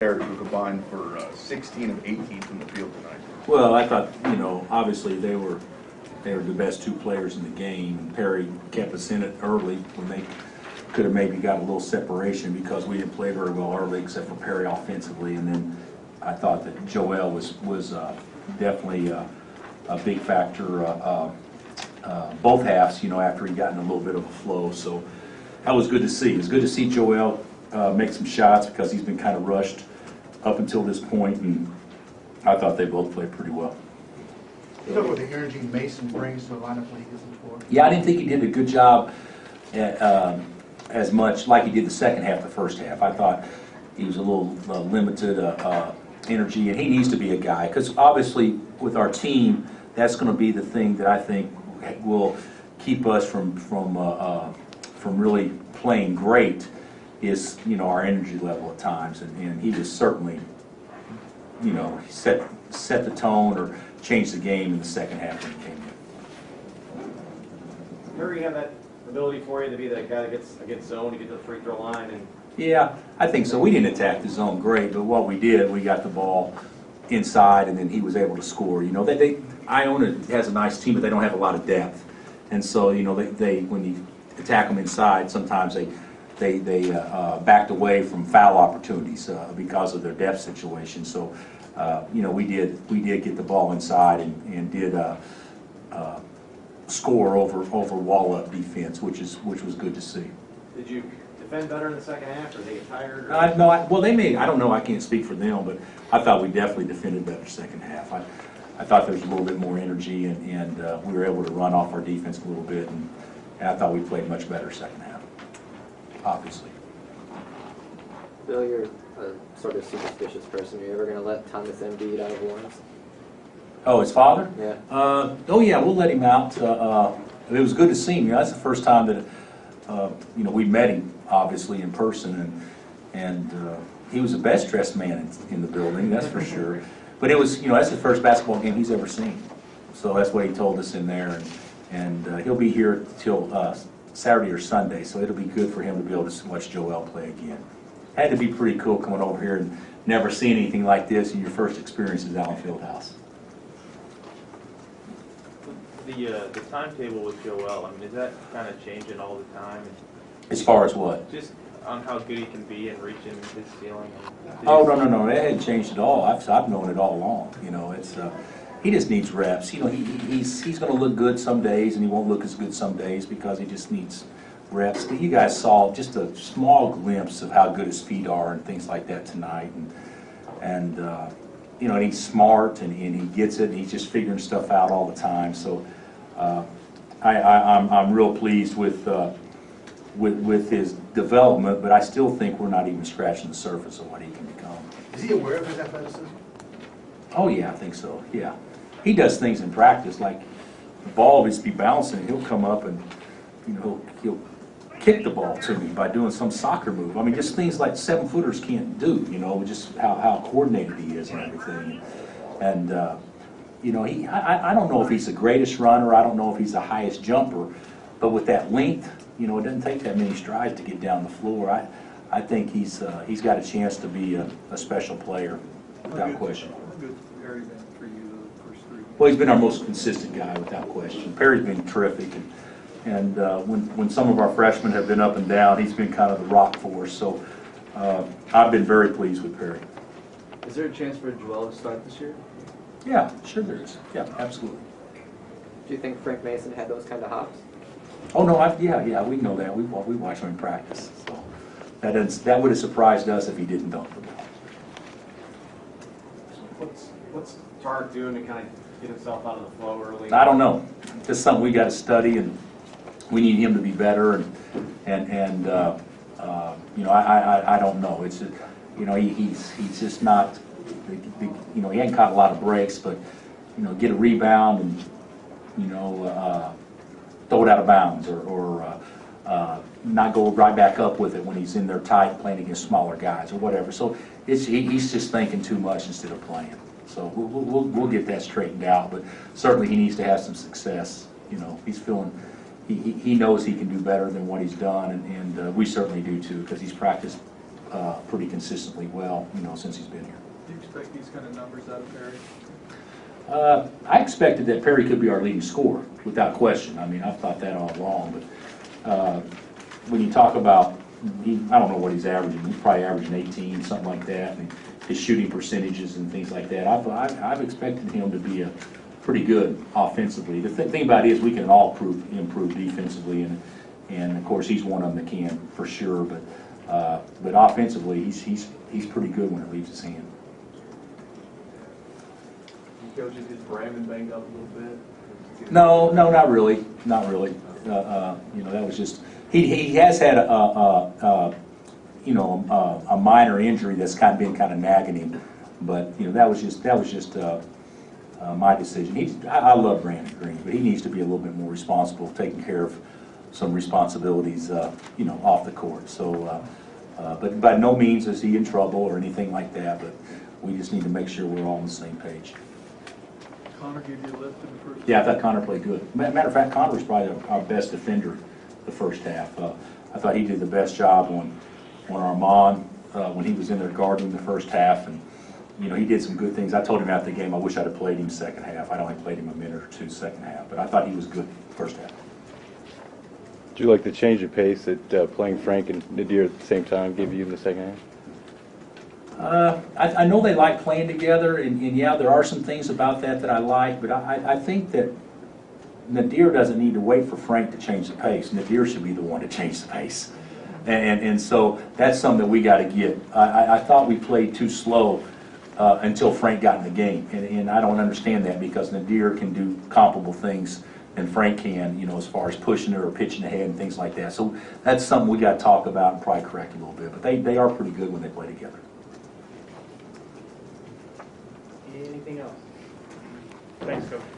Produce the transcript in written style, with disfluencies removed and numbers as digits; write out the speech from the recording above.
who combined for 16 of 18 from the field tonight. Well, I thought, obviously they were the best two players in the game. Perry kept us in it early when they could have maybe got a little separation because we didn't play very well early except for Perry offensively. And then I thought that Joel was definitely a big factor both halves, after he got in a little bit of a flow. So that was good to see. It was good to see Joel make some shots because he's been kind of rushed up until this point, and I thought they both played pretty well. You talk about the energy Mason brings to the lineup when he gets into work. Yeah, I didn't think he did a good job as much like he did the second half, the first half. I thought he was a little limited energy, and he needs to be a guy because obviously with our team, that's going to be the thing that I think will keep us from really playing great. Is our energy level at times, and he was certainly set the tone or changed the game in the second half when he came in. Perry have that ability for you to be that guy that gets zone to get to the free throw line and. Yeah, I think so. We didn't attack the zone great, but what we did, we got the ball inside, and then he was able to score. Iona has a nice team, but they don't have a lot of depth, and so they when you attack them inside, sometimes they backed away from foul opportunities because of their depth situation. So, we did get the ball inside and did score over wall-up defense, which was good to see. Did you defend better in the second half, or they get tired? No, they may. I don't know. I can't speak for them, but I thought we definitely defended better second half. I thought there was a little bit more energy, and we were able to run off our defense a little bit, and I thought we played much better second half. Obviously. Bill, you're a sort of superstitious person. Are you ever going to let Thomas M.D. eat out of Lawrence? Oh, his father? Yeah. Oh, yeah, we'll let him out. It was good to see him. That's the first time that, we met him, obviously, in person, and he was the best dressed man in the building, that's for sure. But it was, that's the first basketball game he's ever seen. So that's what he told us in there, and he'll be here till Saturday or Sunday, so it'll be good for him to be able to watch Joel play again. Had to be pretty cool coming over here and never seeing anything like this in your first experience at Allen Fieldhouse. The timetable with Joel, is that kind of changing all the time? As far as what? Just on how good he can be and reaching his ceiling. Oh, no, that hadn't changed at all. I've known it all along. It's he just needs reps. He's going to look good some days, and he won't look as good some days because he just needs reps. You guys saw just a small glimpse of how good his feet are and things like that tonight, and he's smart and he gets it. And he's just figuring stuff out all the time. So I'm real pleased with his development, but I still think we're not even scratching the surface of what he can become. Is he aware of his athleticism? Oh yeah, I think so. Yeah, he does things in practice like the ball needs to be bouncing. He'll come up and he'll kick the ball to me by doing some soccer move. Just things like 7-footers can't do. Just how coordinated he is and everything. And I don't know if he's the greatest runner. I don't know if he's the highest jumper, but with that length, it doesn't take that many strides to get down the floor. I think he's got a chance to be a special player without question. Well, he's been our most consistent guy without question. Perry's been terrific, and when some of our freshmen have been up and down, he's been kind of the rock for us. So I've been very pleased with Perry. Is there a chance for Joel to start this year? Yeah, sure there is. Yeah, absolutely. Do you think Frank Mason had those kind of hops? Oh no, yeah, we know that. We watch him in practice. So that would have surprised us if he didn't dunk the ball. What's Tark doing to kind of get himself out of the flow early? I don't know. It's something we got to study, and we need him to be better. I don't know. It's he's just not. He hadn't caught a lot of breaks, but get a rebound and throw it out of bounds or not go right back up with it when he's in there tight playing against smaller guys or whatever. So he's just thinking too much instead of playing. So we'll get that straightened out. But certainly he needs to have some success. He's feeling he knows he can do better than what he's done, and we certainly do too because he's practiced pretty consistently well, since he's been here. Do you expect these kind of numbers out of Perry? I expected that Perry could be our leading scorer, without question. I mean, I've thought that all along, but when you talk about, I don't know what he's averaging, he's probably averaging 18, something like that, and his shooting percentages and things like that. I've expected him to be pretty good offensively. The thing about it is we can all improve defensively, and of course he's one of them that can for sure, but offensively he's pretty good when it leaves his hand. Coaches, is Brandon banged up a little bit? No, not really. That was just he has had a minor injury that's been kind of nagging him, but that was just my decision. I love Brandon Green, but he needs to be a little bit more responsible, taking care of some responsibilities off the court. So, but by no means is he in trouble or anything like that. But we just need to make sure we're all on the same page. Connor gave you a lift in the first. Yeah, I thought Connor played good. Matter of fact, Connor was probably our best defender the first half. I thought he did the best job on Armand when he was in there guarding the first half, and he did some good things. I told him after the game I wish I'd have played him second half. I'd only played him a minute or two second half, but I thought he was good first half. Did you like the change of pace that playing Frank and Nadir at the same time gave you in the second half? I know they like playing together, and yeah, there are some things about that I like, but I think that Nadir doesn't need to wait for Frank to change the pace. Nadir should be the one to change the pace. And so that's something that we got to get. I thought we played too slow until Frank got in the game, and I don't understand that because Nadir can do comparable things than Frank can, as far as pushing it or pitching ahead and things like that. So that's something we got to talk about and probably correct a little bit. But they are pretty good when they play together. Anything else? Thanks, Coach.